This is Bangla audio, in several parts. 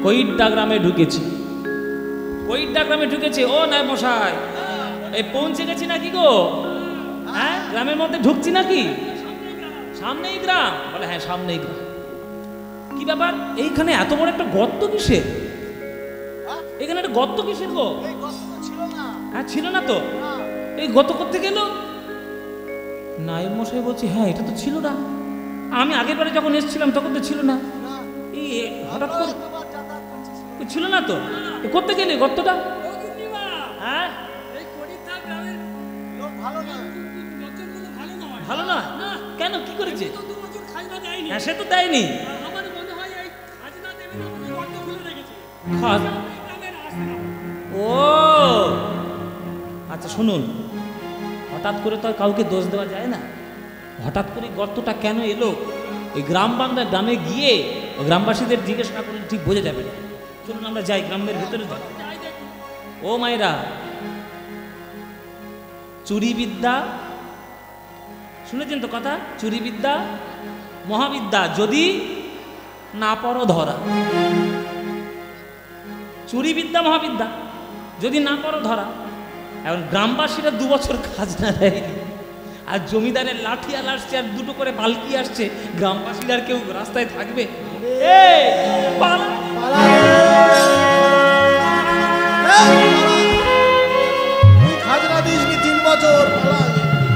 কৈড্ডা গ্রামে ঢুকেছি। কৈড্ডা গ্রামে ঢুকেছে। ও নাই মশাই, এই পৌঁছে গেছি নাকি গো? হ্যাঁ, গ্রামের মধ্যে ঢুকছি নাকি? সামনেই গ্রাম? বলে হ্যাঁ সামনেই গ্রাম। কি ব্যাপার, এইখানে এত বড় একটা গর্ত কিসের? এখানে একটা গর্ত কিসের গো? হ্যাঁ ছিল না তো, এই গর্ত করতে গেল। নায়েব মশাই বলছি হ্যাঁ এটা তো ছিল না, আমি আগের বারে যখন এসেছিলাম তখন তো ছিল না। এই হঠাৎ করে ছিল না তো, করতে গেলে গর্তটা? হ্যাঁ ভালো না কেন, কি করেছে? হ্যাঁ সে তো দেয়নি। ও আচ্ছা শুনুন, হঠাৎ করে তো আর কাউকে দোষ দেওয়া যায় না। হঠাৎ করে গর্তটা কেন এলো, ওই গ্রাম বাংলা গ্রামে গিয়ে গ্রামবাসীদের জিজ্ঞেস না করলে ঠিক বোঝা যাবে না। চলুন আমরা যাই, গ্রামের ভেতরে যাই। ও মায়েরা, চুরি বিদ্যা শুনেছেন তো কথা? চুরি বিদ্যা মহাবিদ্যা, যদি না পড়ো ধরা। চুরি বিদ্যা মহাবিদ্যা, যদি না পড়ো ধরা। এখন গ্রামবাসীরা 2 বছর খাজনা দেয়নি, আর জমিদারের লাঠিয়াল আসছে আর 2টো করে পালকি আসছে, গ্রামবাসীরা আর কেউ রাস্তায় থাকবে? খাজনা দিস নি 3 বছর,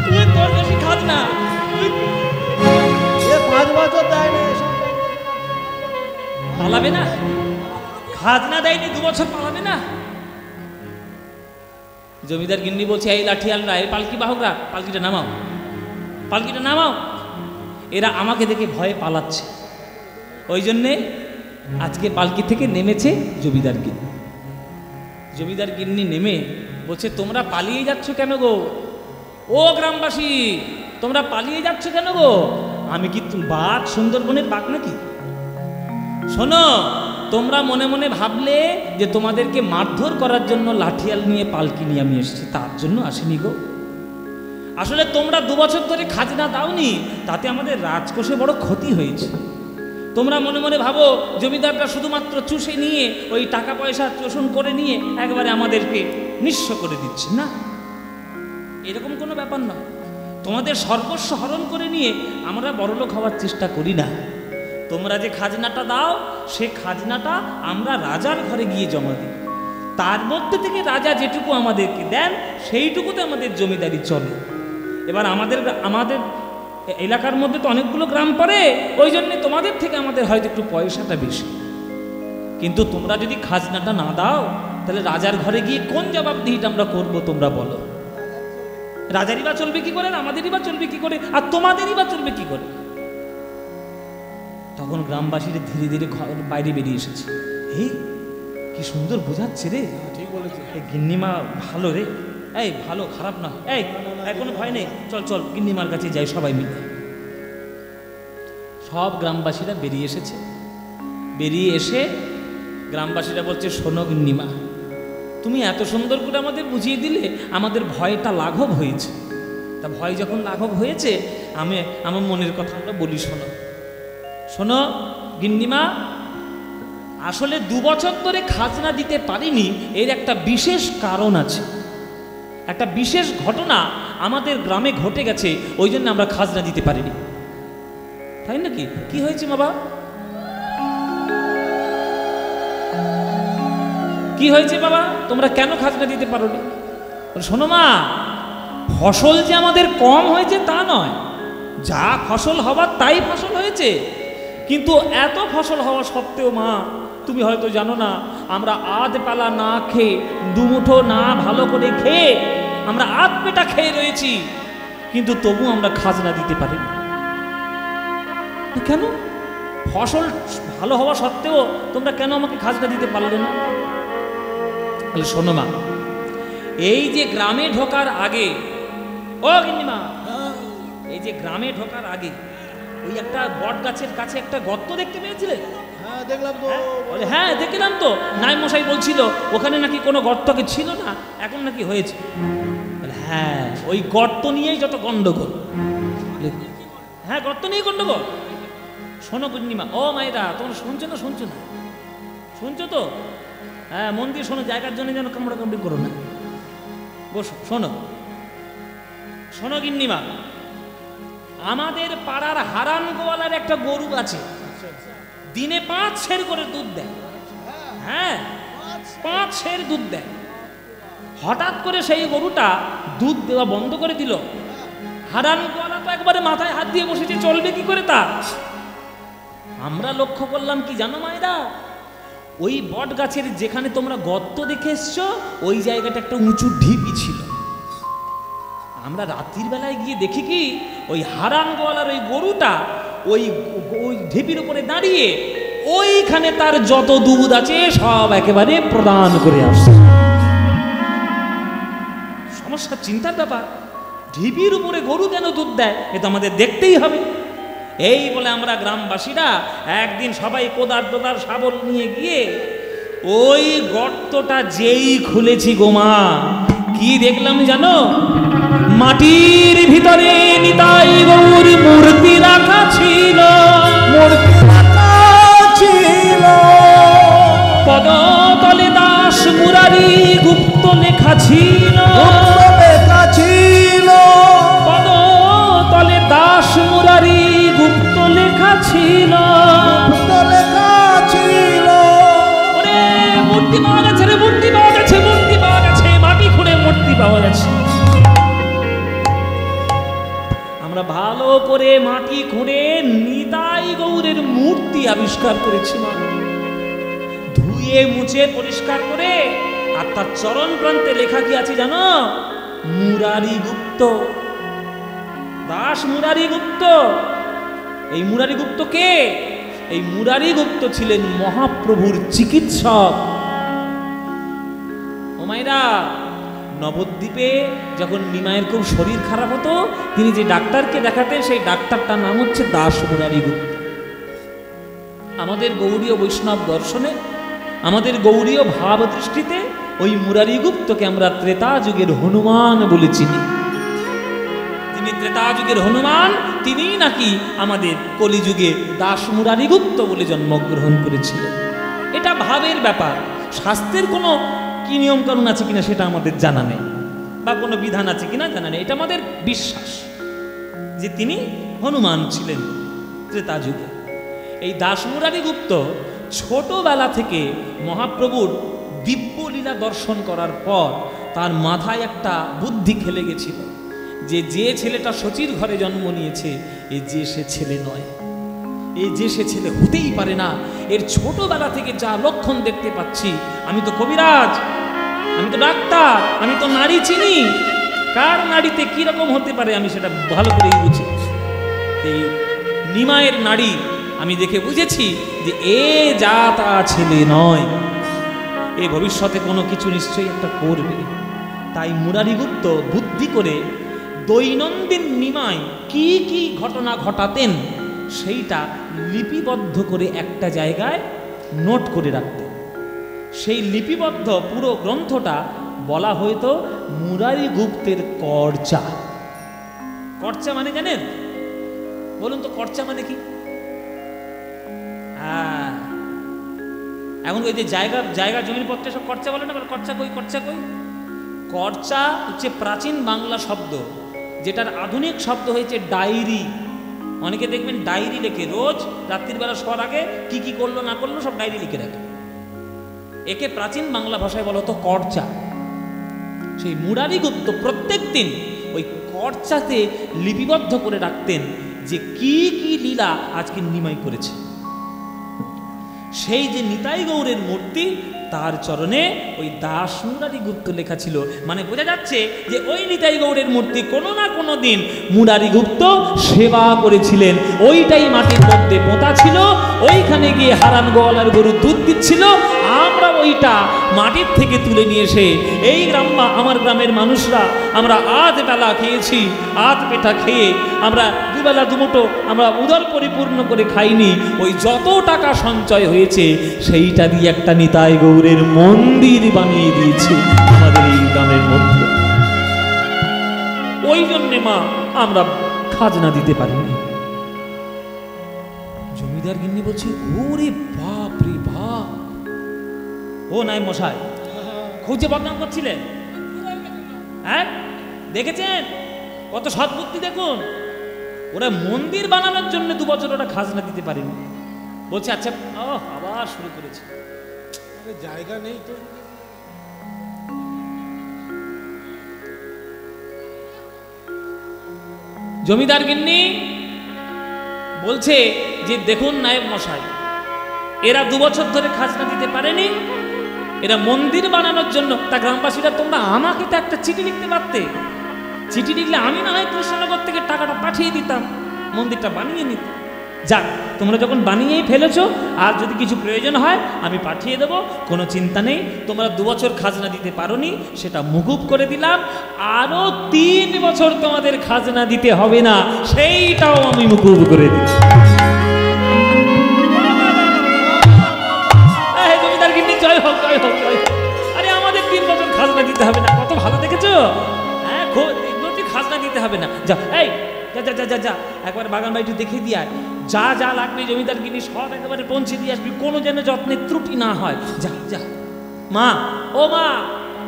তুই তোর বেশি খাজনা, 5 বছর দেয় না, পালাবে না? খাজনা দেয়নি 2 বছর, পালাবে না? জমিদার গিন্নি বলছে এই লাঠিয়ালরা, এই পালকি বাহকরা, পালকিটা নামাও, পালকিটা নামাও। এরা আমাকে দেখে ভয়ে পালাচ্ছে, ওই জন্যে আজকে পালকি থেকে নেমেছে জমিদার গিন্নি। জমিদার গিন্নি নেমে বলছে তোমরা পালিয়ে যাচ্ছ কেন গো? ও গ্রামবাসী, তোমরা পালিয়ে যাচ্ছ কেন গো? আমি কি বাঘ, সুন্দরবনের বাঘ নাকি? শোনো, তোমরা মনে মনে ভাবলে যে তোমাদেরকে মারধর করার জন্য লাঠিয়াল নিয়ে পালকি নিয়ে আমি এসেছি, তার জন্য আসেনি গো। আসলে তোমরা 2 বছর ধরে খাজনা দাওনি, তাতে আমাদের রাজকোষে বড় ক্ষতি হয়েছে। তোমরা মনে মনে ভাবো জমিদাররা শুধুমাত্র চুষে নিয়ে ওই টাকা পয়সা শোষণ করে নিয়ে একবারে আমাদেরকে নিঃস্ব করে দিচ্ছে। না, এরকম কোনো ব্যাপার না। তোমাদের সর্বস্ব হরণ করে নিয়ে আমরা বড়লোক হওয়ার চেষ্টা করি না। তোমরা যে খাজনাটা দাও, সে খাজনাটা আমরা রাজার ঘরে গিয়ে জমা দিই, তার মধ্যে থেকে রাজা যেটুকু আমাদেরকে দেন সেইটুকুতে আমাদের জমিদারি চলে। এবার আমাদের এলাকার মধ্যে তো অনেকগুলো গ্রাম পড়ে, ওই জন্যে তোমাদের থেকে আমাদের হয়তো একটু পয়সাটা বেশি। কিন্তু তোমরা যদি খাজনাটা না দাও, তাহলে রাজার ঘরে গিয়ে কোন জবাবদিহিটা আমরা করবো তোমরা বলো? রাজারই বা চলবে কি করে, আমাদেরই বা চলবে কি করে, আর তোমাদেরই বা চলবে কি করে? তখন গ্রামবাসীরা ধীরে ধীরে বাইরে বেরিয়ে এসেছে। এই কি সুন্দর বোঝাচ্ছে রে, ঠিক বলেছে, এই গিন্নিমা ভালো রে, এই ভালো, খারাপ না, এই কোনো ভয় নেই, চল চল গিন্নিমার কাছে যাই সবাই মিলে। সব গ্রামবাসীরা বেরিয়ে এসেছে। বেরিয়ে এসে গ্রামবাসীরা বলছে শোনো গিন্নিমা, তুমি এত সুন্দর করে আমাদের বুঝিয়ে দিলে আমাদের ভয়টা লাঘব হয়েছে। তা ভয় যখন লাঘব হয়েছে, আমার মনের কথা আমরা বলি। শোনো শোনো গিন্নিমা, আসলে 2 বছর ধরে খাজনা দিতে পারিনি, এর একটা বিশেষ কারণ আছে। একটা বিশেষ ঘটনা আমাদের গ্রামে ঘটে গেছে, ওই জন্য আমরা খাজনা দিতে পারিনি। তাই নাকি? কি হয়েছে বাবা, কি হয়েছে বাবা, তোমরা কেন খাজনা দিতে পারোনি? শোনো মা, ফসল যে আমাদের কম হয়েছে তা নয়, যা ফসল হবার তাই ফসল হয়েছে। কিন্তু এত ফসল হওয়া সত্ত্বেও মা, তুমি হয়তো জানো না, আমরা আধ পালা না খেয়ে, 2 মুঠো না ভালো করে খেয়ে আমরা আধ পেটা খেয়ে রয়েছি, কিন্তু তবু আমরা খাজনা দিতে পারিনি। কেন? ফসল ভালো হওয়া সত্ত্বেও তোমরা কেন আমাকে খাজনা দিতে পারলে না? তাহলে শোনো মা, এই যে গ্রামে ঢোকার আগে, ও গিন্নিমা, এই যে গ্রামে ঢোকার আগে ওই একটা বট গাছের কাছে একটা গর্ত দেখতে পেয়েছিলে? হ্যাঁ দেখলাম তো। হ্যাঁ দেখলাম তো, নায়েব মশাই বলছিল ওখানে নাকি কোনো গর্তকে ছিল না, এখন নাকি হয়েছে। হ্যাঁ, ওই গর্ত নিয়েই যত গন্ডগোল। হ্যাঁ, গর্ত নিয়ে গন্ডগোল। শোনো গিন্নিমা, ও মায়েরা, তোমরা শুনছো না? শুনছো তো? হ্যাঁ, মন দিয়ে শোনো, জায়গার জন্য যেন কামড়া কামড়ি করো না। বসো, শোনো শোনো গিন্নিমা, আমাদের পাড়ার হারান গোয়ালার একটা গরু আছে, দিনে 5 সের করে দুধ দেয়। হ্যাঁ, 5 সের দুধ দেয়। হঠাৎ করে সেই গরুটা দুধ দেওয়া বন্ধ করে দিল। হারান গোয়ালা তো একবারে মাথায় হাত দিয়ে বসেছে, চলবে কি করে তা। আমরা লক্ষ্য করলাম কি জানো মায়েরা, ওই বট গাছের যেখানে তোমরা গর্ত দেখে এসছো ওই জায়গাটা একটা উঁচু ঢিপি ছিল। আমরা রাত্রির বেলায় গিয়ে দেখি কি ওই হারান গোয়ালার ওই গরুটা ওই ঢিপির উপরে দাঁড়িয়ে ওইখানে তার যত দুধ আছে সব একেবারে প্রদান করে আসছে। সমস্যা, চিন্তার ব্যাপার। ঢিপির উপরে গরু কেন দুধ দেয়, এ তো আমাদের দেখতেই হবে। এই বলে আমরা গ্রামবাসীরা একদিন সবাই কোদার টোদার শাবল নিয়ে গিয়ে ওই গর্তটা যেই খুলেছি গোমা, কি দেখলাম জানো? মাটির ভিতরে নিতাই গৌর মূর্তি রাখা ছিল, পদতলে দাস মুরারি গুপ্ত লেখা ছিল, পদতলে দাস মুরারি গুপ্ত লেখা ছিল। ওরে মূর্তি পাওয়া গেছে রে, মূর্তি পাওয়া গেছে, মূর্তি পাওয়া গেছে, মাটি খুঁড়ে মূর্তি পাওয়া গেছে। আমরা ভালো করে মাটি খুঁড়ে নিতাই গৌরের মূর্তি আবিষ্কার করেছিলাম, ধুয়ে মুছে পরিষ্কার করে। আর তার চরণ প্রান্তে লেখা কি আছে জানো? মুরারি গুপ্ত, দাস মুরারি গুপ্ত। এই মুরারি গুপ্ত কে? এই মুরারি গুপ্ত ছিলেন মহাপ্রভুর চিকিৎসক। ও মায়েরা, নবদ্বীপে যখন নিমাইয়ের খুব শরীর খারাপ হতো, তিনি যে ডাক্তারকে দেখাতেন সেই ডাক্তারটার নাম হচ্ছে দাস মুরারি গুপ্ত। আমাদের গৌড়ীয় বৈষ্ণব দর্শনে, আমাদের গৌড়ীয় ভাব দৃষ্টিতে ওই মুরারি গুপ্তকে আমরা ত্রেতা যুগের হনুমান বলে চিনি। তিনি ত্রেতা যুগের হনুমান, তিনি নাকি আমাদের কলিযুগে দাস মুরারি গুপ্ত বলে জন্মগ্রহণ করেছিলেন। এটা ভাবের ব্যাপার। শাস্ত্রের কোনো কি নিয়ম কানুন আছে কিনা সেটা আমাদের জানা নেই, বা কোনো বিধান আছে কিনা জানা নেই। এটা আমাদের বিশ্বাস যে তিনি হনুমান ছিলেন ত্রেতা যুগে। এই দাস মুরারি গুপ্ত ছোটবেলা থেকে মহাপ্রভুর দিব্যলীলা দর্শন করার পর তার মাথায় একটা বুদ্ধি খেলে গেছিল যে যে ছেলেটা শচীর ঘরে জন্ম নিয়েছে এ যে সে ছেলে নয়, এই যে সে ছেলে হতেই পারে না। এর ছোটবেলা থেকে যা লক্ষণ দেখতে পাচ্ছি, আমি তো কবিরাজ, আমি তো ডাক্তার, আমি তো নারী চিনি, কার নারীতে কি রকম হতে পারে আমি সেটা ভালো করেই বুঝি। এই নিমায়ের নারী আমি দেখে বুঝেছি যে এ যা তা ছেলে নয়, এ ভবিষ্যতে কোনো কিছু নিশ্চয়ই একটা করবে। তাই মুরারিগুপ্ত বুদ্ধি করে দৈনন্দিন নিমাই কি কি ঘটনা ঘটাতেন সেইটা লিপিবদ্ধ করে একটা জায়গায় নোট করে রাখতেন। সেই লিপিবদ্ধ পুরো গ্রন্থটা বলা হয়তো মুরারিগুপ্তের কর্চা। কর্চা মানে জানেন? বলুন তো কর্চা মানে কি? এখন ওই যে জায়গা জমির পত্রে সব কর্চা বলে না, কর্চা কই কর্চা কই। কর্চা হচ্ছে প্রাচীন বাংলা শব্দ, যেটার আধুনিক শব্দ হয়েছে ডায়েরি। অনেকে দেখবেন ডায়েরি লেখে, রোজ রাত্রির বেলা শোয়ার আগে কি কি করলো না করলো সব ডায়েরি লিখে রাখে। একে প্রাচীন বাংলা ভাষায় বলা হতো কর্চা। সেই মুরারিগুপ্ত প্রত্যেক দিন ওই কর্চাতে লিপিবদ্ধ করে রাখতেন যে কি কি লীলা আজকে নিমাই করেছে। সেই যে নিতাই গৌরের মূর্তি, তার চরণে ওই দাস মুরারিগুপ্ত লেখা ছিল। মানে বোঝা যাচ্ছে যে ওই নিতাই গৌরের মূর্তি কোনো না কোনো দিন মুরারিগুপ্ত সেবা করেছিলেন। ওইটাই মাটির মধ্যে পোঁতা ছিল, ওইখানে গিয়ে হারান গোয়ালার গরু দুধ দিচ্ছিল। আমরা ওইটা মাটির থেকে তুলে নিয়ে এসে এই আমার গ্রামের মানুষরা আমরা আধ বেলা খেয়েছি, আধ পেটা খেয়ে আমরা দুবেলা দুমুঠো আমরা উদর পরিপূর্ণ করে খাইনি। ওই যত টাকা সঞ্চয় হয়েছে সেইটা দিয়ে একটা নিতাই গৌরের মন্দির বানিয়ে দিয়েছে আমাদের এই গ্রামের মধ্যে। ওই জন্যে মা আমরা খাজনা দিতে পারিনি। জমিদার গিন্নি বলছে, ওরে বাপ রে বাপ, ও নাই মশাই, খুব যে বদনাম করছিলেন, হ্যাঁ দেখেছেন কত সৎবুদ্ধি দেখুন। ওরা মন্দির বানানোর জন্য 2 বছর ওরা খাজনা দিতে পারেনি, বলছে আচ্ছা আবার শুরু করেছে। জায়গা নেই তো। জমিদার গিন্নি বলছে যে দেখুন নায়েব মশাই, এরা 2 বছর ধরে খাজনা দিতে পারেনি, এরা মন্দির বানানোর জন্য। তা গ্রামবাসীরা তোমরা আমাকে তো একটা চিঠি লিখতে পারতে, চিঠি লিখলে আমি না হয় কৃষ্ণনগর থেকে টাকাটা পাঠিয়ে দিতাম, মন্দিরটা বানিয়ে নিতাম। যাক, তোমরা যখন বানিয়েই ফেলেছো, আর যদি কিছু প্রয়োজন হয় আমি পাঠিয়ে দেবো, কোনো চিন্তা নেই। তোমরা 2 বছর খাজনা দিতে পারোনি, সেটা মুকুব করে দিলাম। আরো 3 বছর তোমাদের খাজনা দিতে হবে না, সেইটাও আমি মুকুব করে দিলাম। জমিদার গিন্নি জয় হোক, জয় হোক, জয় হোক। আরে আমাদের 3 বছর খাজনা দিতে হবে না, কত ভালো দেখেছো? হ্যাঁ, খাজনা দিতে হবে না। যা এই যা যা যা যা যা একবার বাগান বাড়িটি দেখিয়ে দিয়ে আয়, যা যা লাগবে জমিদার গিনি সব একেবারে পৌঁছে দিয়ে আসবি, কোনো যেন যত্নের ত্রুটি না হয়। যা যা। মা, ও মা,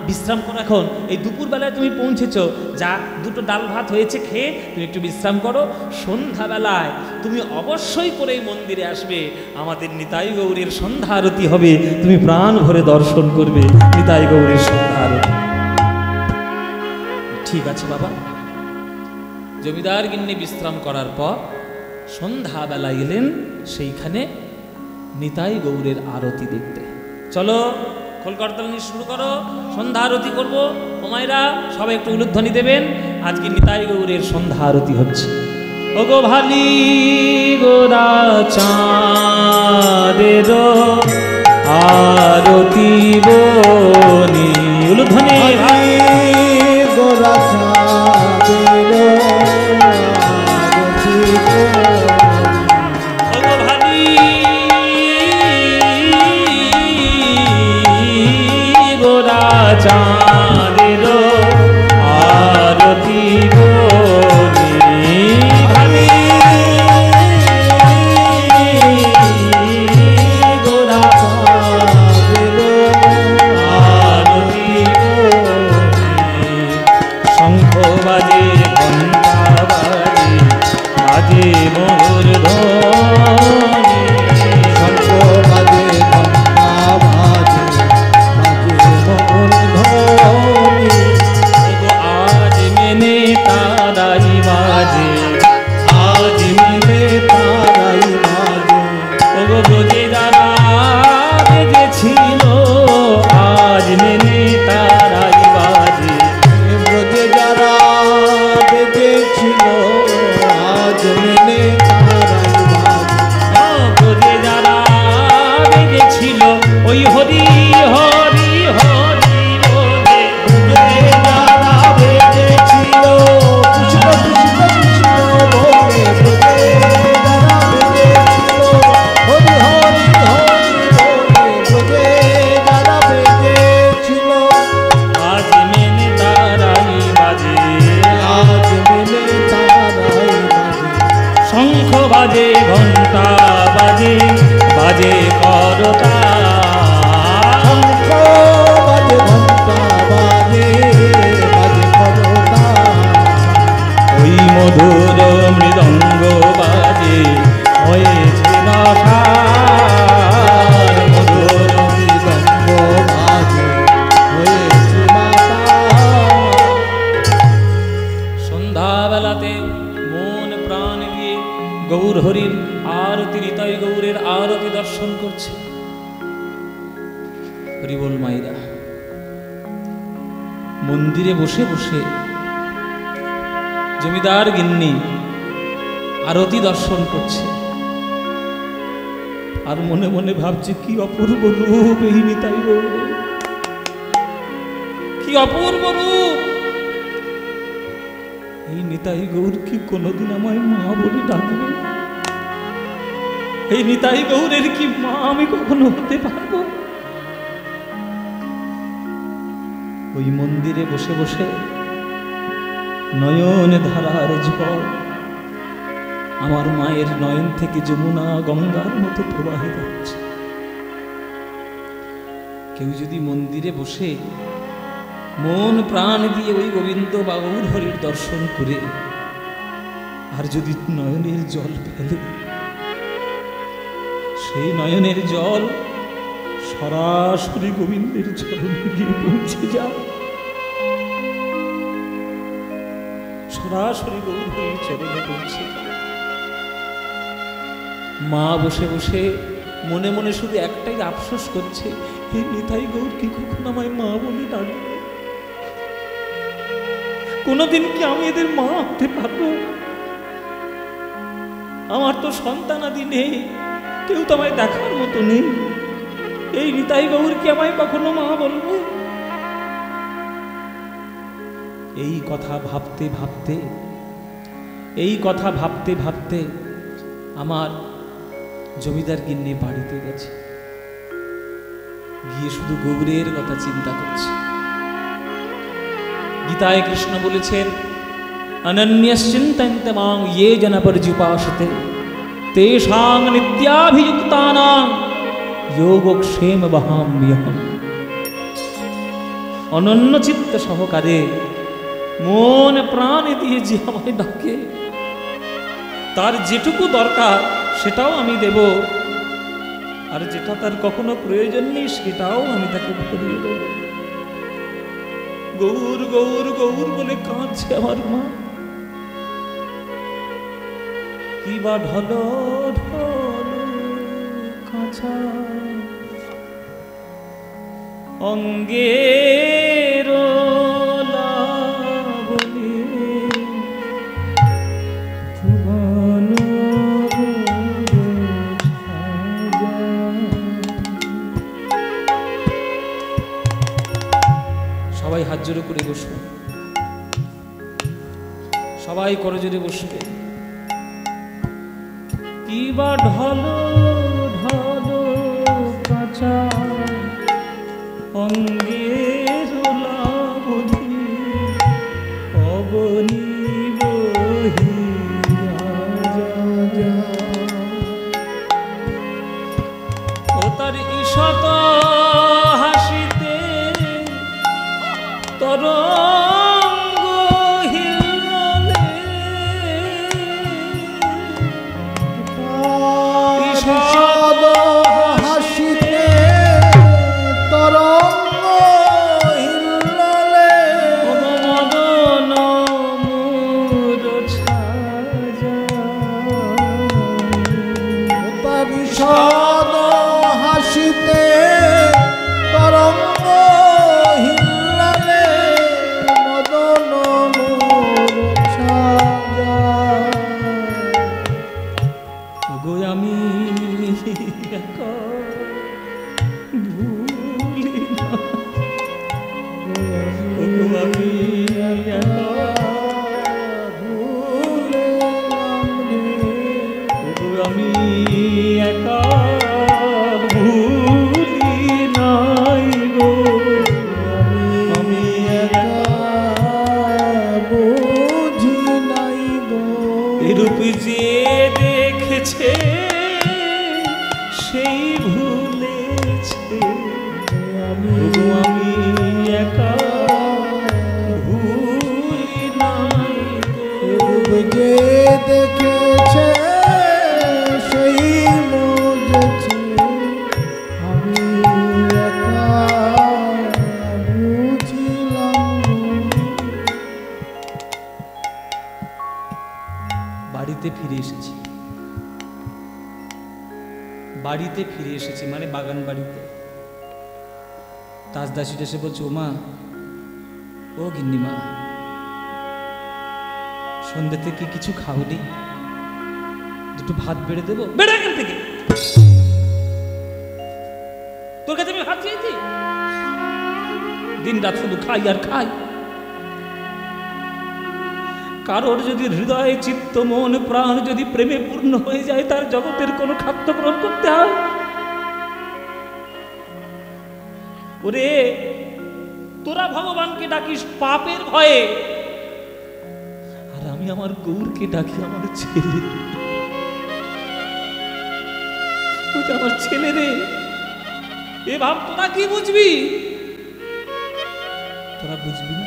বিশ্রাম করো এখন, এই দুপুরবেলায় তুমি পৌঁছেছো, যা 2টো ডাল ভাত হয়েছে, খেয়ে তুমি একটু বিশ্রাম করো। সন্ধ্যাবেলায় তুমি অবশ্যই করে এই মন্দিরে আসবে, আমাদের নিতাই গৌরীর সন্ধ্যা আরতি হবে, তুমি প্রাণ ভরে দর্শন করবে নিতাই গৌরীর সন্ধ্যা আরতি। ঠিক আছে বাবা। জমিদার গিন্নি বিশ্রাম করার পর সন্ধ্যাবেলা এলেন সেইখানে নিতাই গৌরের আরতি দেখতে। চলো খোলকর্তাল নিয়ে শুরু করো, সন্ধ্যা আরতি করবো। ওমাইরা সবাই একটু উলুধ্বনি দেবেন, আজকে নিতাই গৌরের সন্ধ্যা আরতি হচ্ছে। ওগো ভালি গোরা চাঁদের আরতি বনি, উলুধ্বনি ভাই গোরা চাঁদের আরতি ওগো ভালি গোরা চাঁদের আরতি বনি, ভালি গোরা চাঁদের আরতি বনি। শঙ্খ বাজে, ঘণ্টা বাজে, বাজে মোর ধ্বনি, শঙ্খ বাজে, ঘণ্টা বাজে, বাজে মোর ধ্বনি। ওগো আজ মেনে তারাই বাজে, আজ মেনে তারাই বাজে, ওগো ব্রজে যারা বেজেছিল, আজ মেনে তারাই বাজে, ব্রজে যারা বেজেছিল, আজ মেনে তারাই বাজে। ব্রজে যারা বেজেছিল, ওই হরি হরি হরি বলে, ব্রজে যারা বেজেছিল, কৃষ্ণ কৃষ্ণ কৃষ্ণ বলে, ব্রজে যারা বেজেছিল, হরি হরি হরি বলে, ব্রজে যারা বেজেছিল, আজ মেনে তারাই বাজে, আজ মেনে তারাই বাজে। শঙ্খ বাজে, ঘণ্টা বাজে, বাজে করতা, শঙ্খ বাজে, ঘণ্টা বাজে, বাজে করতা। ওই মধুর মৃদঙ্গ বাজে, হয়েছে নশার, মধুর মৃদঙ্গ বাজে, হয়েছে মাতা। সন্ধ্যাবেলাতে মন প্রাণ দিয়ে গৌর হরির আরতি, নিতাই গৌরের আরতি দর্শন করছে। হরিবল মাইরা মন্দিরে বসে বসে জমিদার গিন্নি আরতি দর্শন করছে, আর মনে মনে ভাবছে কি অপূর্ব রূপ এই নিতাই গৌরের, কি অপূর্ব রূপ। এই নিতাই গৌর কি কোনোদিন আমায় মা বলে ডাকবে? এই নিতাই গৌরের কি মা আমি কখনো হতে পারবো? ওই মন্দিরে বসে বসে নয়ন ধারার জল আমার মায়ের নয়ন থেকে যমুনা গঙ্গার মতো প্রবাহিত হচ্ছে। কেউ যদি মন্দিরে বসে মন প্রাণ দিয়ে ওই গোবিন্দ বা গৌর হরির দর্শন করে আর যদি নয়নের জল ফেলে, সেই নয়নের জল সরাসরি গোবিন্দের চরণে গিয়ে পৌঁছে যায়, সরাসরি গৌর হরির চরণে পৌঁছে যায়। মা বসে বসে মনে মনে শুধু একটাই আফসোস করছে, হে নিতাই গৌর কি কখনো আমায় মা বলে ডাকবে? কোনোদিন কি আমি এদের মা হতে পারবো? আমার তো সন্তান আদি নেই, কেউ তো আমায় দেখার মতো নেই। এই নিতাই গৌর কি আমায় কখনো মা বলবে? এই কথা ভাবতে ভাবতে আমার জমিদার গিন্নি বাড়িতে গেছে, গিয়ে শুধু গৌরের কথা চিন্তা করছে। গীতায় কৃষ্ণ বলেছেন, অনন্যশ্চিন্তয়ন্তে মাং ये জন পর্যুপাসতে তেষাং নিত্যাভিযুক্তানাং যোগক্ষেম বহাম্যহম। অনন্য চিত্ত সহকারে মন প্রাণ দিয়ে যে আমায় ডাকে, তার যেটুকু দরকার সেটাও আমি দেব, আর যেটা তার কখনো প্রয়োজন নেই সেটাও আমি তাকে ভরিয়ে দেব। গৌর গৌর গৌর বলে কাঁদছে আমার মা। কি বা ঢলো ঢলো কাঁচা অঙ্গের লাবণী ভুবন সবাই হাত জোড়ে করে বসবে, সবাই করজোড়ে বসবে। কি বা ঢলো ঢলো কাঁচা অঙ্গের লাবণী অবনী বহিয়া যা। ও তার ঈষৎ হাসিতে তরঙ্গ হিললে, ঈষৎ হাসিতে তরঙ্গ হিললে, মদন মোর ছায়া। তার ঈষৎ হাসিতে তরঙ্গ হিললে, মদন মোর ছায়া। ওগো আমি একা ভুলি না, ওগো আমি একা ভুলিলাম রে, ওগো আমি একা ভুলি নাই গো, আমি একা বুঝি নাই গো। এরূপ যে দেখেছে সেই ভুলেছে, ওগো আমি একা ভুলি নাই গো। যে দেখেছে সেই বুঝেছে, আমি একা বুঝিলাম গো। বাড়িতে ফিরে এসেছি, বাড়িতে ফিরে এসেছি মানে বাগান বাড়িতে। তাজদাসীটা এসে বলছে, ও মা, ও গিন্নিমা, সন্ধ্যেতে কি কিছু খাওনি? দুটো ভাত বেড়ে দেবো? বেড়ে এখান থেকে, তোর কাছে আমি ভাত চেয়েছি? দিন রাত শুধু খাই আর খাই। কারোর যদি হৃদয় চিত্ত মন প্রাণ যদি প্রেমে পূর্ণ হয়ে যায়, তার জগতের কোনো খাদ্য গ্রহণ করতে হয়? ওরে, তোরা ভগবানকে ডাকিস পাপের ভয়ে, আর আমি আমার গৌরকে ডাকি আমার ছেলে। আমার ছেলে রে, এ ভাব তোরা কি বুঝবি? তোরা বুঝবি না।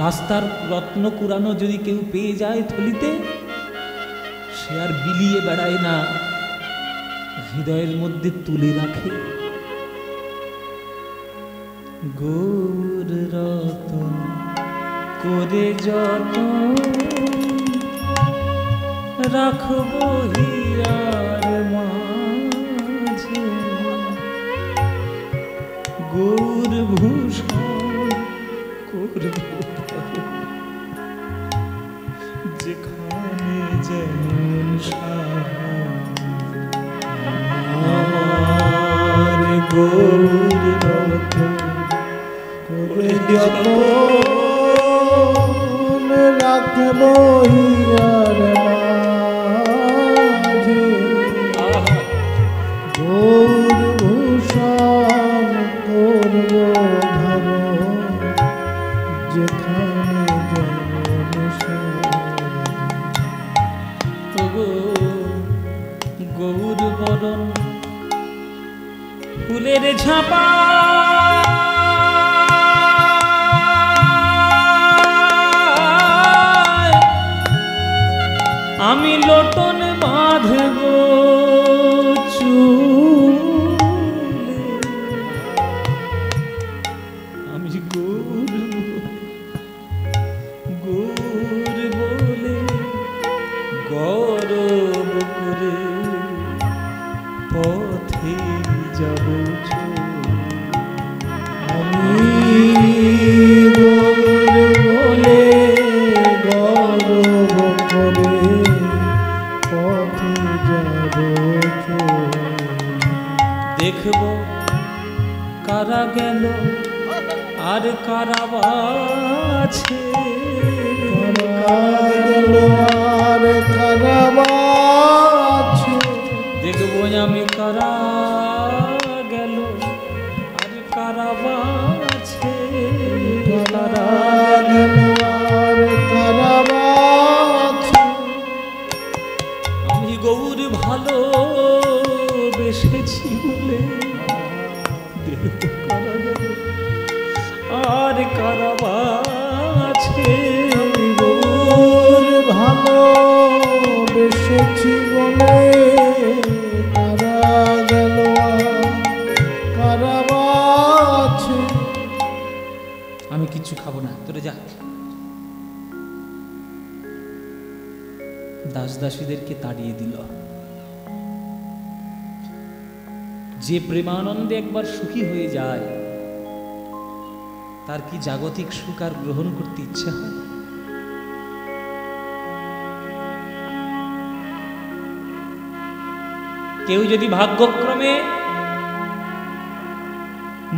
রাস্তার রত্ন কুরানো যদি কেউ পেয়ে যায় থলিতে, সে আর বিলিয়ে বেড়ায় না, হৃদয়ের মধ্যে তুলে রাখে। গৌর রতন করে যতন রাখবো হিয়ার মাঝে, গৌর ভূষণ করবো যেখানে যেমন আমার গৌর রতন করে যতন রাখবো হিয়ার মাঝে, গৌর ভূষণ করবো ধারণ যেখানে যেমন গৌর বরণ ফুলের ঝাপা আমি লোটন বাঁধব চুলে, আমি গৌর গৌর বলে গৌরব করে পথে যাব আমি গৌর বলে গৌরব করে পথে যাব দেখব কারা গেল আর কারা আছে, গেল আর কারাবাছে, দেখবো আমি কারা গেল আর কারা আছে, কারা গেল আর কারাবাছে, আমি গৌর ভালো বেসেছি বলে দেখবো কারা গেল আর কারা আছে, গৌর ভালো বেসেছি বলে কারা গেল কারাবাছে। আমি কিচ্ছু খাবো না, তোরে যা। দাস দাসীদেরকে তাড়িয়ে দিল। যে প্রেমানন্দে একবার সুখী হয়ে যায়, তার কি জাগতিক সুখ আর গ্রহণ করতে ইচ্ছা হয়? কেউ যদি ভাগ্যক্রমে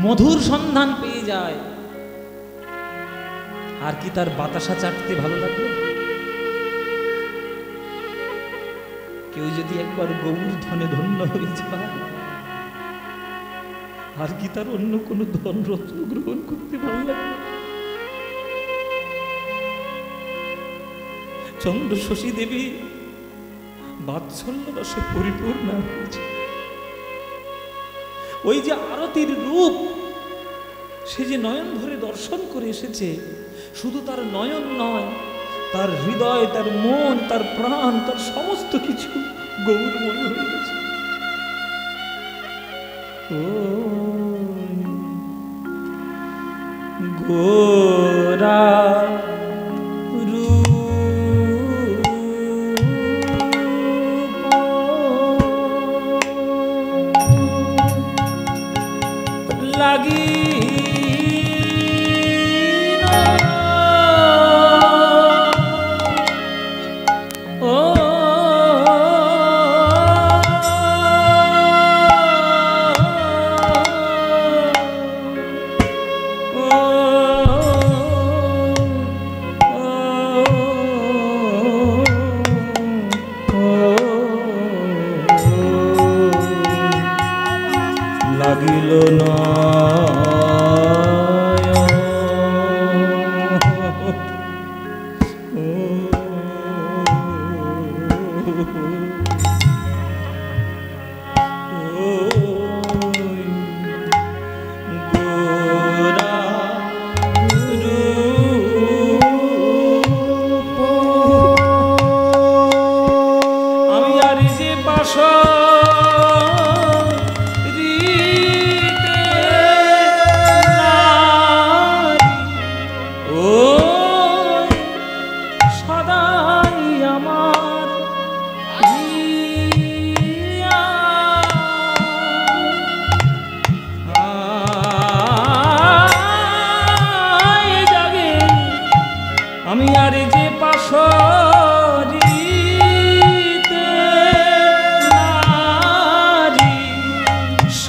মধুর সন্ধান পেয়ে যায়, আর কি তার বাতাসা চাটতে ভালো লাগবে? কেউ যদি একবার গৌর ধনে ধন্য হয়ে যায়, আর কি তার অন্য কোনো ধন রত্ন গ্রহণ করতে ভালো লাগবে? চন্দ্র শশী দেবী বাৎসল্য রসে পরিপূর্ণ হয়েছে। ওই যে আরতির রূপ, সে যে নয়ন ধরে দর্শন করে এসেছে, শুধু তার নয়ন নয়, তার হৃদয়, তার মন, তার প্রাণ, তার সমস্ত কিছু গৌরময় হয়ে গেছে। গোরা লাগি লাগিল না ও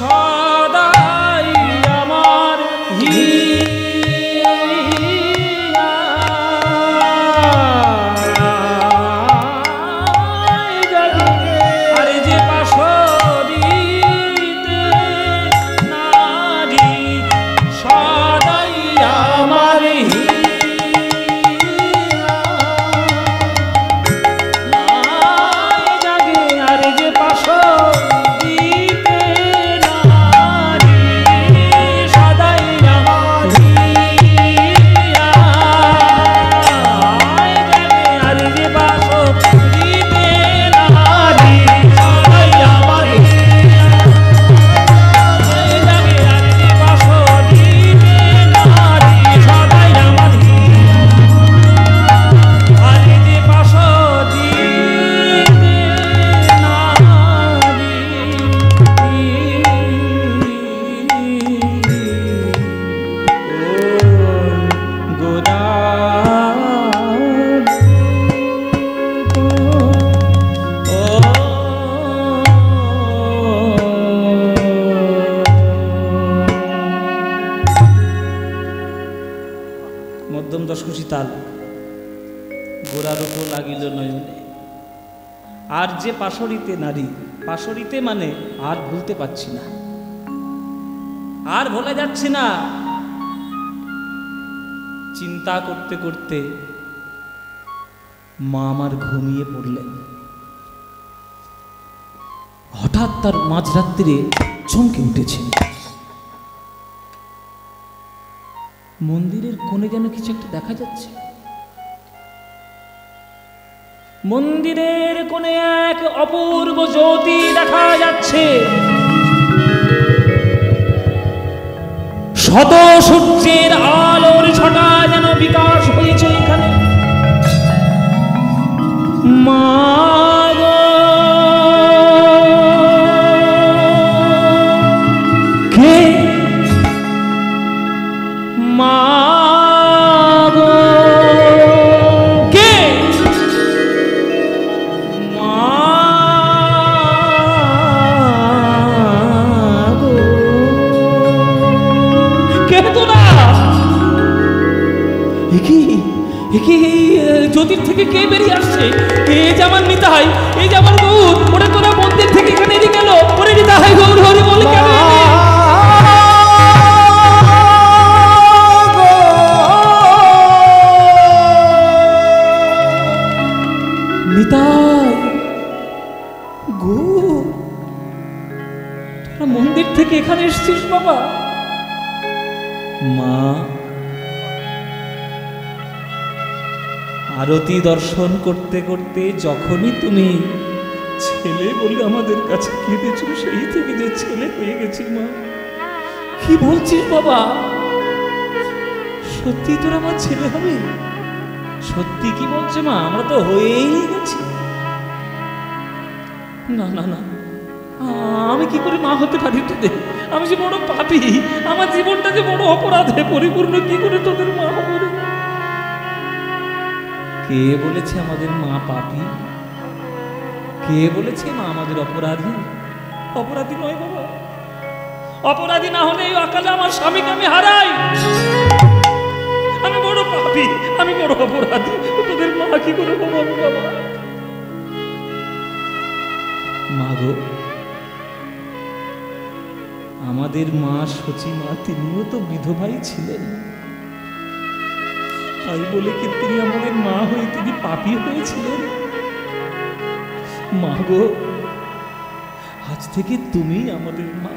সদাই আমার আরে যে পাশরিতে নারী সদাই আমার জাগে আরে যে পাশরিতে নারী সদাই আমার জাগে আরে যে পাশরিতে নারী সদাই আমার জাগে আরে যে পাশরিতে নারী সদাই আমার আরে যে পাশরিতে নারী ও গোরা মধ্যম দশকুশি তাল গোড়ার উপর লাগিল নয়নে। আর যে পাশরিতে নারী, পাশরিতে মানে আর ভুলতে পারছি না, আর ভোলা যাচ্ছে না। চিন্তা করতে করতে মা আমার ঘুমিয়ে পড়লেন। হঠাৎ তার মাঝরাত্রিরে চমকে উঠেছে। মন্দিরের কোণে যেন কিছু একটা দেখা যাচ্ছে। মন্দিরের কোণে এক অপূর্ব জ্যোতি দেখা যাচ্ছে। শত সূর্যের আলোর ছটা যেন বিকাশ হয়েছে এখানে। মা গো, কে মা গো, কে মা গো, কে তোরা? জ্যোতির থেকে কে বেরিয়ে আসছে? এই যে আমার নিতাই, এই যে আমার গৌর, ওরা তোরা মন্দির থেকে এখানে এদিকে গেল। ওরে নিতাই গৌর হরি বলে কেন নিতাই গৌর, তোরা মন্দির থেকে এখানে এসেছিস বাবা? মা, আরতি দর্শন করতে করতে যখনই তুমি ছেলে বলে আমাদের কাছে কেঁদেছ, সেই থেকে যে ছেলে হয়ে গেছি মা। কি বলছিস বাবা? সত্যি তোর আমার ছেলে হবে? সত্যি কি বলছে মা? আমরা তো হয়েই গেছি। না না না, আমি কি করে মা হতে পারি তোদের? আমি যে বড় পাপী, আমার জীবনটা যে বড় অপরাধে পরিপূর্ণ, কি করে তোদের মা হবে? কে বলেছে আমাদের মা পাপী? কে বলেছে মা আমাদের অপরাধী? অপরাধী নয় বাবা। অপরাধী না হলে এই অকালে আমার স্বামীকে আমি হারাই। আমি বড় পাপী, আমি বড় অপরাধী। তোদের মা কি করে হবো আমি বাবা? মা গো, আমাদের মা সচী মা, তিনিও তো বিধবাই ছিলেন। তাই বলে কি তিনি আমাদের মা হয়ে তিনি পাপী হয়েছিলেন? মা গো, আজ থেকে তুমি আমাদের মা।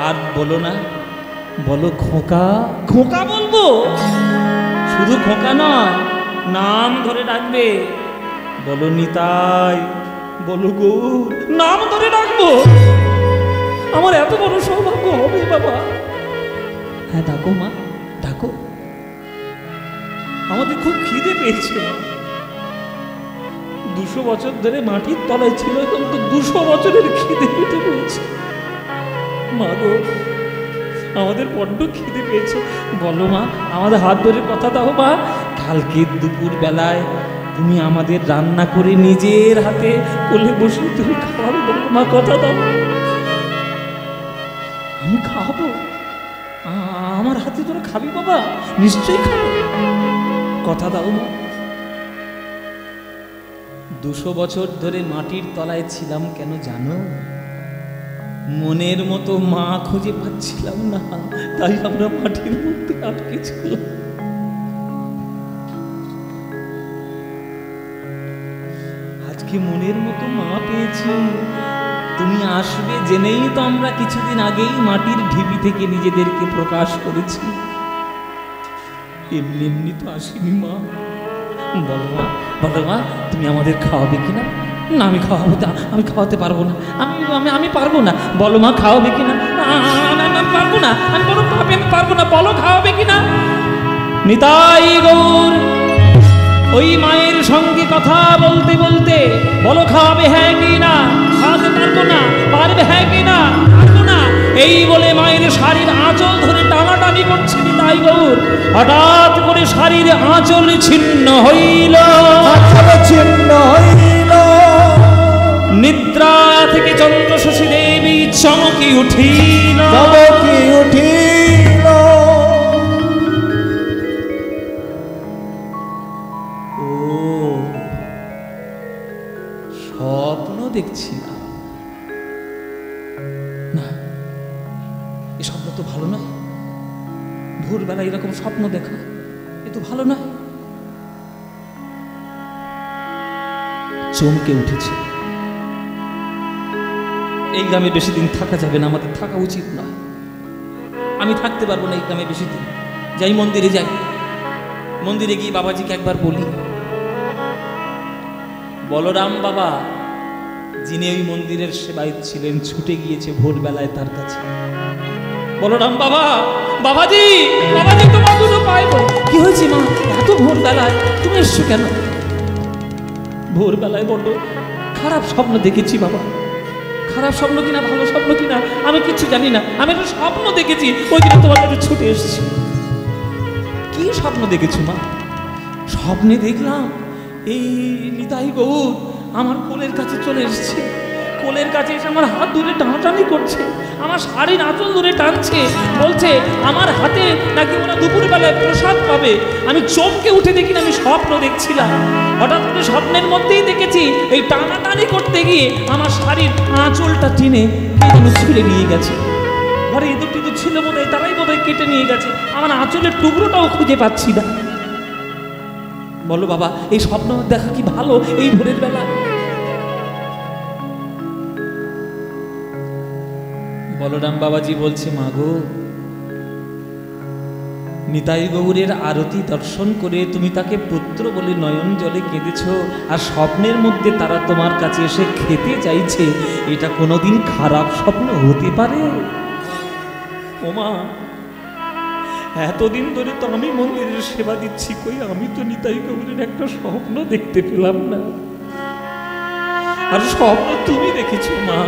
আর বলো না, বলো খোকা। খোকা বলবো? শুধু খোকা নয়, নাম ধরে ডাকবে। বলো নিতাই, বলো গৌর, নাম ধরে ডাকবো। আমার এত বড় সৌভাগ্য হবে বাবা। হ্যাঁ ডাকো মা, ডাকো। আমাদের খুব খিদে পেয়েছে। 200 বছর ধরে মাটির তলায় ছিল, এখন তো 200 বছরের খিদে পেটে রয়েছে। মা গো, আমাদের বড্ড খিদে পেয়েছে। বলো মা, আমাদের হাত ধরে কথা দাও মা। কালকে দুপুর বেলায় তুমি আমাদের রান্না করে নিজের হাতে কোলে বসে তুমি খাওয়াবে। বলো মা, কথা দাও। খাওয়াবো? আমার হাতে তোরা খাবি বাবা? নিশ্চয়ই খাবো, কথা দাও মা। 200 বছর ধরে মাটির তলায় ছিলাম কেন জানো? মনের মতো মা খুঁজে পাচ্ছিলাম না, তাই আমরা মাটির মধ্যে আটকে ছিলাম। আজকে মনের মতো মা পেয়েছি। তুমি আসবে জেনেই তো আমরা কিছুদিন আগেই মাটির ঢিবি থেকে নিজেদেরকে প্রকাশ করেছি। এমনি এমনি তো আসিনি মা। বলো মা, বলো মা, তুমি আমাদের খাওয়াবে কিনা? না, আমি খাওয়াবো, আমি খাওয়াতে পারবো না, আমি পারবো না। বলো মা, খাওয়াবে কিনা? আমি পারবো না, আমি বলো আমি পারবো না, বলো খাওয়াবে কিনা? নিতাই গৌর ওই মায়ের সঙ্গে কথা বলতে বলতে বলো খাওয়াবে হ্যাঁ কি না? খাওয়াতে পারবো না। পারবে হ্যাঁ কি না? পারবো না। এই বলে মায়ের শাড়ির আঁচল ধরে টানাটানি করছে নিতাই গৌর। হঠাৎ করে শাড়ির আঁচল ছিন্ন হইল, ছিন্ন হইল। নিদ্রা থেকে চন্দ্রশশী দেবী চমকি উঠিল, চমকি উঠিল। ও স্বপ্ন দেখছি না, না এ স্বপ্ন তো ভালো নয়। ভোরবেলা এরকম স্বপ্ন দেখা এ তো ভালো নয়। চমকে উঠেছে। এই গ্রামে বেশি দিন থাকা যাবে না, আমাদের থাকা উচিত না। আমি থাকতে পারবো না এই গ্রামে বেশি দিন। যাই মন্দিরে যাই, মন্দিরে গিয়ে বাবাজিকে একবার বলি। বলরাম বাবা যিনি ওই মন্দিরের সেবায় ছিলেন ছুটে গিয়েছে ভোরবেলায় তার কাছে। বলরাম বাবা, বাবাজি, বাবাজি তোমার দুটো পায়ে পড়ে। কি হয়েছে মা, এত ভোরবেলায় তুমি এসছো কেন? ভোরবেলায় বড্ড খারাপ স্বপ্ন দেখেছি বাবা। খারাপ স্বপ্ন কিনা ভালো স্বপ্ন কিনা আমি কিছু জানি না, আমি একটা স্বপ্ন দেখেছি, ওই দিনে তোমার কাছে ছুটে এসেছি। কি স্বপ্ন দেখেছো মা? স্বপ্নে দেখলাম এই নিতাই গৌর আমার কোলের কাছে চলে এসেছে। কোলের কাছে এসে আমার হাত ধরে টানাটানি করছে, আমার শাড়ির আঁচল ধরে টানছে, বলছে আমার হাতে নাকি ওরা দুপুরবেলায় প্রসাদ পাবে। আমি চমকে উঠে দেখি আমি স্বপ্ন দেখছিলাম। হঠাৎ করে স্বপ্নের মধ্যেই দেখেছি এই টানাটানি করতে গিয়ে আমার শাড়ির আঁচলটা টেনে ছিঁড়ে নিয়ে গেছে। ঘরে ইঁদুর টিঁদুর ছিল বোধহয়, তারাই বোধহয় কেটে নিয়ে গেছে। আমার আঁচলের টুকরোটাও খুঁজে পাচ্ছি না। বলো বাবা, এই স্বপ্ন দেখা কি ভালো এই ভোরের বেলা? বলরাম বাবাজি বলছে, মাগো নিতাই গৌরের আরতি দর্শন করে তুমি তাকে পুত্র বলে নয়ন জলে কেঁদেছ, আর স্বপ্নের মধ্যে তারা তোমার কাছে এসে খেতে চাইছে। এটা কোনোদিন খারাপ স্বপ্ন হতে পারে? ওমা, এতদিন ধরে তো আমি মন্দিরের সেবা দিচ্ছি, কই আমি তো নিতাই গৌরের একটা স্বপ্ন দেখতে পেলাম না। আর স্বপ্ন তুমি দেখেছো মা,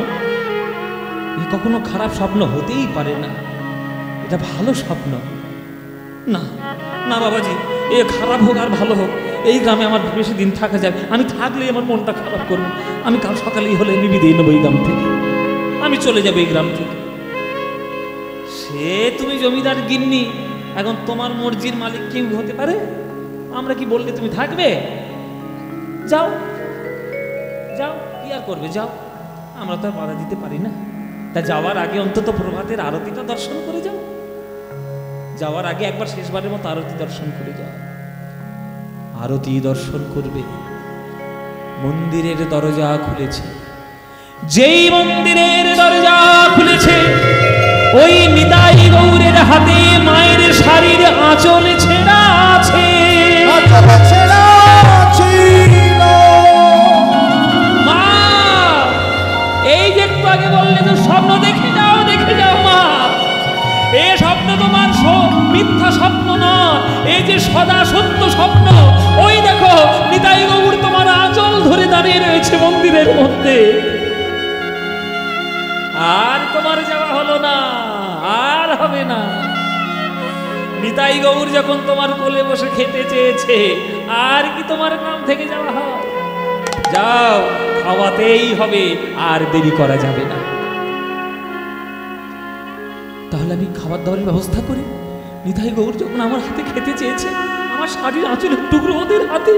এ কখনো খারাপ স্বপ্ন হতেই পারে না, এটা ভালো স্বপ্ন। না না বাবাজি, এ খারাপ হোক আর ভালো হোক, এই গ্রামে আমার বেশি দিন থাকা যাবে। আমি থাকলেই আমার মনটা খারাপ করবে। আমি কাল সকালেই হলে আমি বিদায় নেবো এই গ্রাম থেকে, আমি চলে যাবো এই গ্রাম থেকে। সে তুমি জমিদার গিন্নি, এখন তোমার মর্জির মালিক কেউ হতে পারে? আমরা কি বললে তুমি থাকবে? যাও যাও, কি আর করবে, যাও, আমরা তো আর বাধা দিতে পারি না। তা যাওয়ার আগে অন্তত প্রভাতের আরতিটা দর্শন করে যাও। যাওয়ার আগে একবার শেষবারের মতো আরতি দর্শন করে যাও। আরতি দর্শন করবে। মন্দিরের দরজা খুলেছে। যেই মন্দিরের দরজা খুলেছে ওই নিতাই গৌরের হাতে মায়ের শাড়ির আঁচল ছেঁড়া আছে। মা, এই যে একটু আগে বললে তো স্বপ্ন দেখে যাও, দেখে যাও মা, এই স্বপ্ন তোমার মিথ্যা স্বপ্ন নয়, এই যে সদা সত্য স্বপ্ন। ওই দেখো নিতাই গৌর তোমার আঁচল ধরে দাঁড়িয়ে রয়েছে মন্দিরের মধ্যে। আর তোমার যাওয়া হলো না, আর হবে না। নিতাই গৌর যখন তোমার কোলে বসে খেতে চেয়েছে, আর কি তোমার গ্রাম থেকে যাওয়া হয়? যাও, খাওয়াতেই হবে, আর দেরি করা যাবে না। তাহলে আমি খাবার দাবারের ব্যবস্থা করি। নিতাই গৌর যখন আমার হাতে খেতে চেয়েছে, আমার শাড়ির আঁচলের টুকরো ওদের হাতে,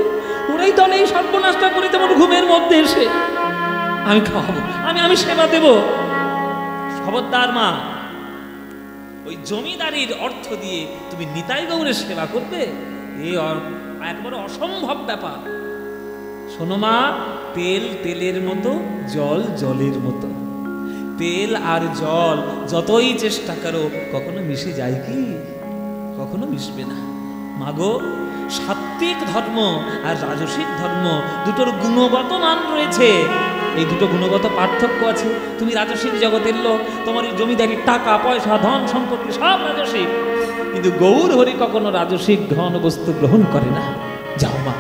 ওরাই দলে এই সর্বনাশটা করে তেমন ঘুমের মধ্যে এসে আমি খাওয়াবো, আমি সেবা দেব। খবরদার মা, ওই জমিদারির অর্থ দিয়ে তুমি নিতাই গৌরের সেবা করবে? এ একবারে অসম্ভব ব্যাপার। শোনো মা, তেল তেলের মতো, জল জলের মতো। তেল আর জল যতই চেষ্টা করো কখনো মিশে যায় কি? কখনো মিশবে না। মাগো, সাত্ত্বিক ধর্ম আর রাজসিক ধর্ম দুটোর গুণগত মান রয়েছে, এই দুটো গুণগত পার্থক্য আছে। তুমি রাজসিক জগতের লোক, তোমার এই জমিদারির টাকা পয়সা ধন সম্পত্তি সব রাজসিক, কিন্তু গৌর হরি কখনো রাজসিক ধন বস্তু গ্রহণ করে না। যাও মা,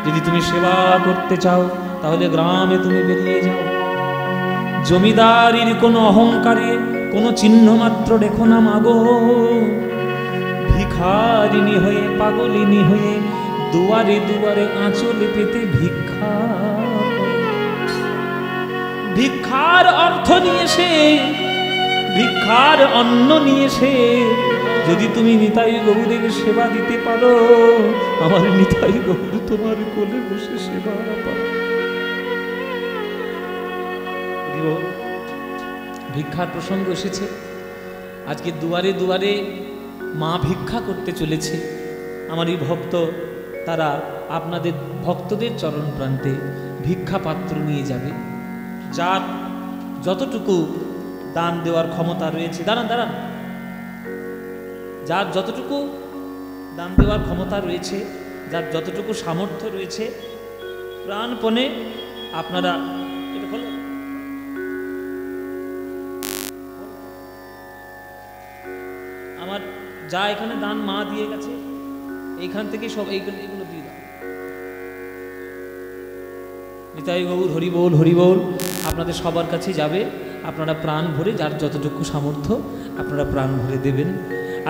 যদি তুমি সেবা করতে চাও তাহলে গ্রামে তুমি বেরিয়ে যাও। জমিদারির কোনো অহংকারে কোনো চিহ্ন মাত্র রেখো না মাগো। ভিখারিনী হয়ে, পাগলিনী হয়ে দুয়ারে দুয়ারে আঁচল পেতে ভিক্ষা, ভিক্ষার অর্থ নিয়ে এসে, ভিক্ষার অন্ন নিয়ে এসে যদি তুমি নিতাই গৌরের সেবা দিতে পারো, আমার নিতাই গৌর তোমার কোলে বসে সেবা পাবে। ভিক্ষার প্রসঙ্গ এসেছে, আজকে দুয়ারে দুয়ারে মা ভিক্ষা করতে চলেছে। আমার এই ভক্ত, তারা আপনাদের ভক্তদের চরণ প্রান্তে ভিক্ষা পাত্র নিয়ে যাবে। যার যতটুকু দান দেওয়ার ক্ষমতা রয়েছে, দাঁড়ান দাঁড়ান, যার যতটুকু দান দেওয়ার ক্ষমতা রয়েছে, যার যতটুকু সামর্থ্য রয়েছে, প্রাণপণে আপনারা এটা বলো। আমার যা এখানে দান মা দিয়ে গেছে, এইখান থেকে সব এইগুলো দিয়ে দাও। নিতাই গৌর হরি বল, হরি বল। আপনাদের সবার কাছে যাবে, আপনারা প্রাণ ভরে, যার যতটুকু সামর্থ্য আপনারা প্রাণ ভরে দেবেন।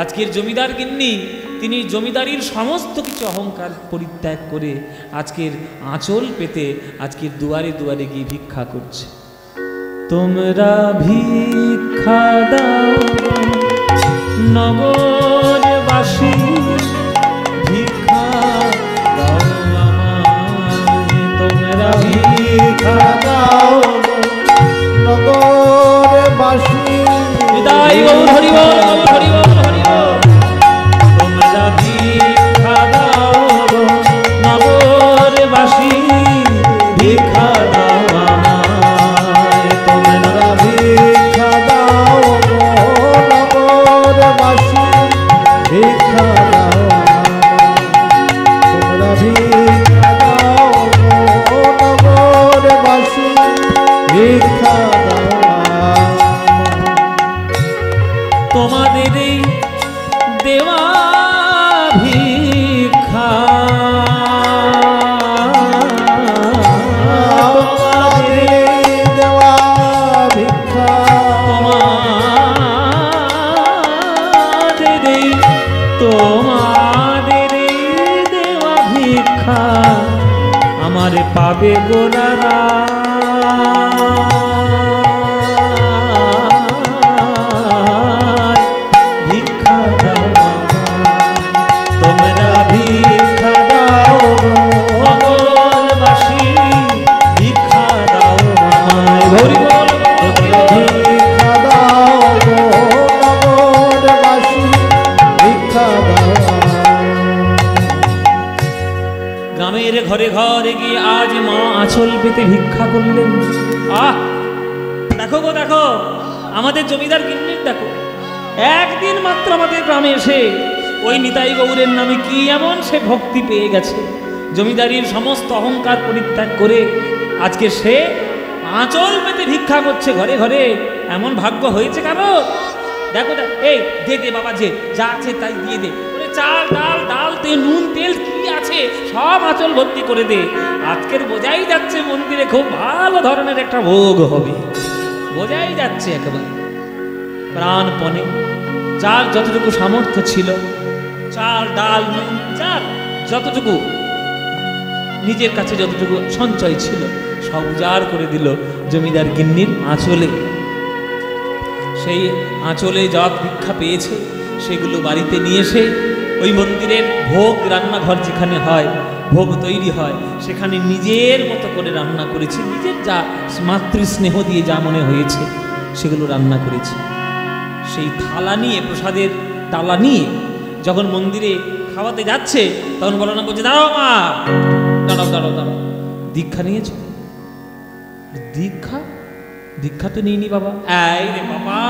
আজকের জমিদার গিন্নি, তিনি জমিদারির সমস্ত কিছু অহংকার পরিত্যাগ করে আজকের আঁচল পেতে আজকের দুয়ারে দুয়ারে গিয়ে ভিক্ষা করছে। তোমরা ভিক্ষা দাও নগরবাসী, ভিক্ষা দাও আমায়, তোমরা ভিক্ষা দাও নগরবাসী। নিতাই গৌর হরি বল, হরি বল, হরি বল। তোমরা ভিক্ষা দাও নগরবাসী, ভিক্ষা দাও আমায়, তোমরা ভিক্ষা দাও নগরবাসী, ভিক্ষা দাও তোমরা, ভিক্ষা দাও নগরবাসী, ভিক্ষা দাও। তোমাদের এই দেওয়া ভিক্ষা, তোমাদের দেওয়া ভিক্ষা, তোমাদের এই দেওয়া ভিক্ষা আমার পাবে গোরারা। ভিক্ষা দাও তোমরা, ভিক্ষা দাও নগরবাসী, ভিক্ষা দাও আমায়, হরি বল। ভিক্ষা দাও নগরবাসী, ভিক্ষা দাও। গ্রামের ঘরে ঘরে গিয়ে আজ মা আঁচল পেতে ভিক্ষা করলেন। দেখো গো দেখো, আমাদের জমিদার গিন্নির দেখো, একদিন মাত্র আমাদের গ্রামে এসে ওই নিতাই গৌরের নামে কি এমন সে ভক্তি পেয়ে গেছে। জমিদারির সমস্ত অহংকার পরিত্যাগ করে আজকে সে আঁচল পেতে ভিক্ষা করছে ঘরে ঘরে। এমন ভাগ্য হয়েছে কারো? দেখো এই দে দে বাবা, যে যা আছে তাই দিয়ে দে, চাল ডাল ডাল তেল নুন তেল কি আছে সব আঁচল ভর্তি করে দে। আজকের বোঝাই যাচ্ছে মন্দিরে খুব ভালো ধরনের একটা ভোগ হবে, বোঝাই যাচ্ছে একেবারে। প্রাণপণে যার যতটুকু সামর্থ্য ছিল, চাল ডাল নুন, যার যতটুকু নিজের কাছে যতটুকু সঞ্চয় ছিল সব উজাড় করে দিল জমিদার গিন্নির আঁচলে। সেই আঁচলে যত ভিক্ষা পেয়েছে সেগুলো বাড়িতে নিয়ে এসে ওই মন্দিরের ভোগ রান্নাঘর যেখানে হয়, ভোগ তৈরি হয়, সেখানে নিজের মতো করে রান্না করেছে, নিজের যা মাতৃস্নেহ দিয়ে যা মনে হয়েছে সেগুলো রান্না করেছে। সেই থালা নিয়ে, প্রসাদের ডালা নিয়ে যখন মন্দিরে খাওয়াতে যাচ্ছে, তখন বলরাম বলছে, দাঁড়াও মা, দাঁড়াও দাঁড়াও দাঁড়াও, দীক্ষা নিয়েছ? দীক্ষা? দীক্ষা তো নিইনি বাবা। এই রে বাবা,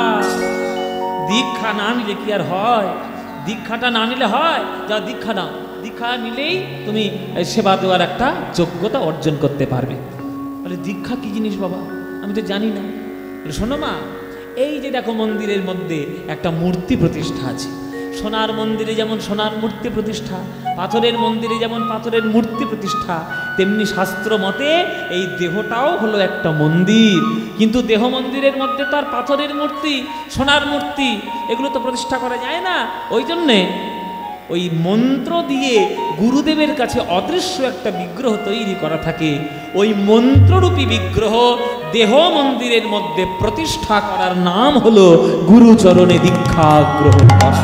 দীক্ষা না নিলে কি আর হয়? দীক্ষাটা না নিলে হয়? যাও দীক্ষা নাও, দীক্ষা নিলেই তুমি সেবা দেওয়ার একটা যোগ্যতা অর্জন করতে পারবে। বলে দীক্ষা কি জিনিস বাবা? আমি তো জানি না। শোনো মা, এই যে দেখো মন্দিরের মধ্যে একটা মূর্তি প্রতিষ্ঠা আছে, সোনার মন্দিরে যেমন সোনার মূর্তি প্রতিষ্ঠা, পাথরের মন্দিরে যেমন পাথরের মূর্তি প্রতিষ্ঠা, তেমনি শাস্ত্র মতে এই দেহটাও হলো একটা মন্দির। কিন্তু দেহ মন্দিরের মধ্যে তো আর পাথরের মূর্তি, সোনার মূর্তি এগুলো তো প্রতিষ্ঠা করা যায় না। ওই জন্যে ওই মন্ত্র দিয়ে গুরুদেবের কাছে অদৃশ্য একটা বিগ্রহ তৈরি করা থাকে। ওই মন্ত্ররূপী বিগ্রহ দেহ মন্দিরের মধ্যে প্রতিষ্ঠা করার নাম হলো গুরুচরণে দীক্ষা গ্রহণ করা।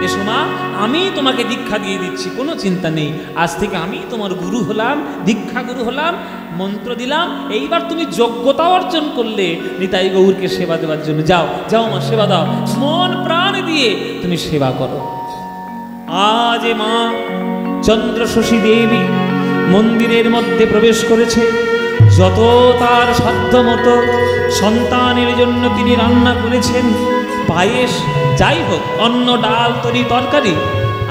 এসো মা, আমি তোমাকে দীক্ষা দিয়ে দিচ্ছি, কোনো চিন্তা নেই। আজ থেকে আমি তোমার গুরু হলাম, দীক্ষা গুরু হলাম, মন্ত্র দিলাম। এইবার তুমি যোগ্যতা অর্জন করলে নিতাই গৌরকে সেবা দেওয়ার জন্য। যাও যাও মা, সেবা দাও, মন প্রাণ দিয়ে তুমি সেবা করো। আজ মা চন্দ্রশশী দেবী মন্দিরের মধ্যে প্রবেশ করেছে। যত তার সাধ্য মতো সন্তানের জন্য তিনি রান্না করেছেন, পায়েস, যাই হোক, অন্ন, ডাল, তরি, তরকারি।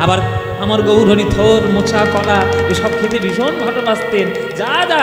আবার আমার গৌরহরি থোর, মোচা, কলা এসব খেতে ভীষণ ভালোবাসতেন। যা যা